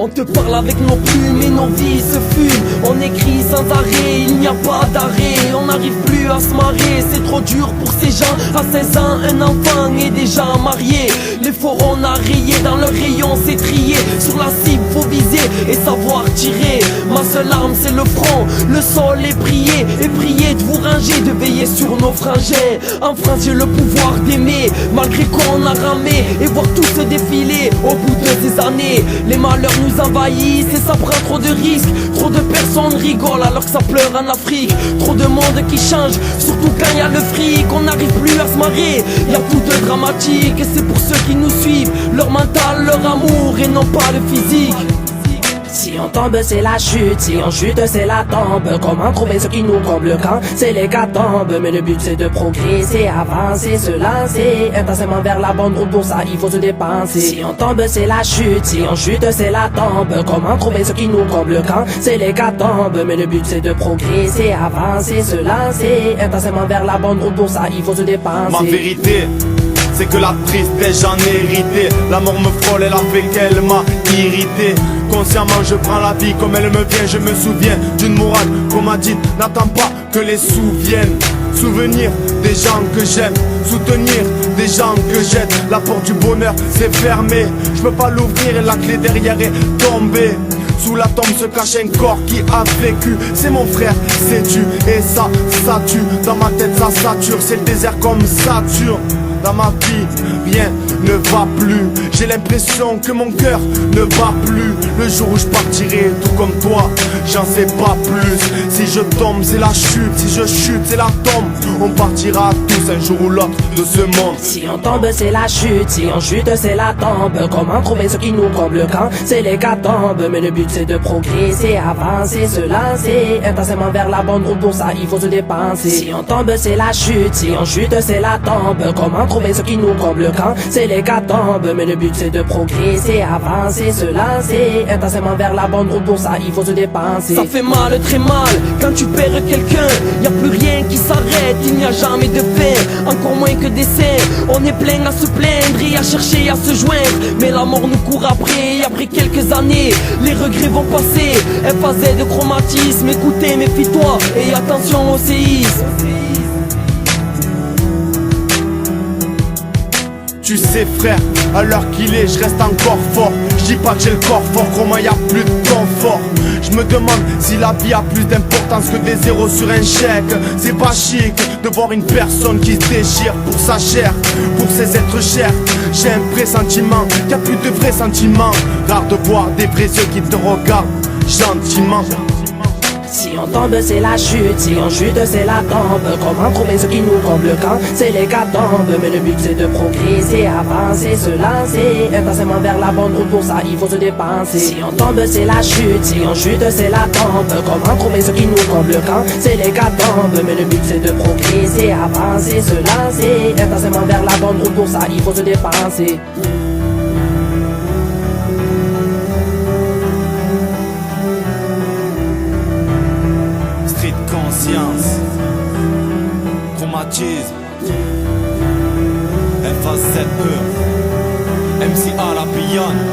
te parle avec nos plumes et nos vies se fument. On écrit sans arrêt, il n'y a pas d'arrêt. On n'arrive plus à se marier, c'est trop dur pour ces gens. À 16 ans, un enfant est déjà marié. Les forts on a rayé, dans le rayon c'est trié. Sur la cible faut viser et savoir tirer. Ma seule arme c'est le front, le sol est prier. Et prier de vous ranger, de veiller sur nos frangins. En France j'ai le pouvoir d'aimer, malgré qu'on a ramé. Et voir tout se défiler au bout de ces années. Les malheurs nous envahissent et ça prend trop de risques. Trop de personnes rigolent alors que ça pleure en Afrique. Trop de monde qui change, surtout quand y a le fric. On n'arrive plus à se marrer, y a tout de dramatique. Et c'est pour ceux qui nous suivent, leur mental, leur amour et non pas le physique. Si on tombe c'est la chute, si on chute c'est la tombe. Comment trouver ce qui nous comble quand c'est l'hécatombe? Mais le but c'est de progresser, avancer, se lancer intensément vers la bonne route, pour ça il faut se dépenser. Si on tombe c'est la chute, si on chute c'est la tombe. Comment trouver ce qui nous comble quand c'est l'hécatombe? Mais le but c'est de progresser, avancer, se lancer intensément vers la bonne route, pour ça il faut se dépenser. Ma vérité, c'est que la tristesse j'en ai hérité. La mort me frôle, elle a fait qu'elle m'a irrité. Consciemment je prends la vie comme elle me vient. Je me souviens d'une morale qu'on m'a dite: n'attends pas que les sous viennent. Souvenir des gens que j'aime, soutenir des gens que j'aide. La porte du bonheur s'est fermée, je peux pas l'ouvrir et la clé derrière est tombée. Sous la tombe se cache un corps qui a vécu. C'est mon frère, c'est tu, et ça tue. Dans ma tête ça sature, c'est le désert comme Saturne. Dans ma vie, rien ne va plus. J'ai l'impression que mon cœur ne va plus. Le jour où je partirai, tout comme toi, j'en sais pas plus. Si je tombe, c'est la chute. Si je chute, c'est la tombe. On partira tous un jour ou l'autre de ce monde. Si on tombe c'est la chute, si on chute c'est la tombe. Comment trouver ce qui nous comble quand c'est l'hécatombe? Mais le but c'est de progresser, avancer, se lancer intensément vers la bonne route, pour ça il faut se dépenser. Si on tombe c'est la chute, si on chute c'est la tombe. Comment trouver ce qui nous comble quand c'est l'hécatombe? Mais le but c'est de progresser, avancer, se lancer intensément vers la bonne route, pour ça il faut se dépenser. Ça fait mal, très mal, quand tu perds quelqu'un. Y a plus rien qui s'arrête, il n'y a jamais de fin, encore moins que des saints. On est plein à se plaindre et à chercher à se joindre. Mais la mort nous court après, et après quelques années les regrets vont passer. Emphasé de chromatisme, écoutez, méfie-toi et attention au séisme. Tu sais frère, à l'heure qu'il est, je reste encore fort. Je dis pas que j'ai le corps fort, comment y a plus de confort. Je me demande si la vie a plus d'importance que des zéros sur un chèque. C'est pas chic de voir une personne qui se déchire pour sa chair, pour ses êtres chers. J'ai un pressentiment qu'il y a plus de vrais sentiments. Rare de voir des vrais yeux qui te regardent gentiment. Si on tombe c'est la chute, si on chute c'est la tombe. Comment trouver ce qui nous comble quand c'est l'hécatombe? Mais le but c'est de progresser, avancer, se lancer intensément vers la bonne route, pour ça il faut se dépenser. Si on tombe c'est la chute, si on chute c'est la tombe. Comment trouver ce qui nous comble quand c'est l'hécatombe? Mais le but c'est de progresser, avancer, se lancer intensément vers la bonne route, pour ça il faut se dépenser. Conscience, traumatisme, F-A-Z-E, MCA la billonne.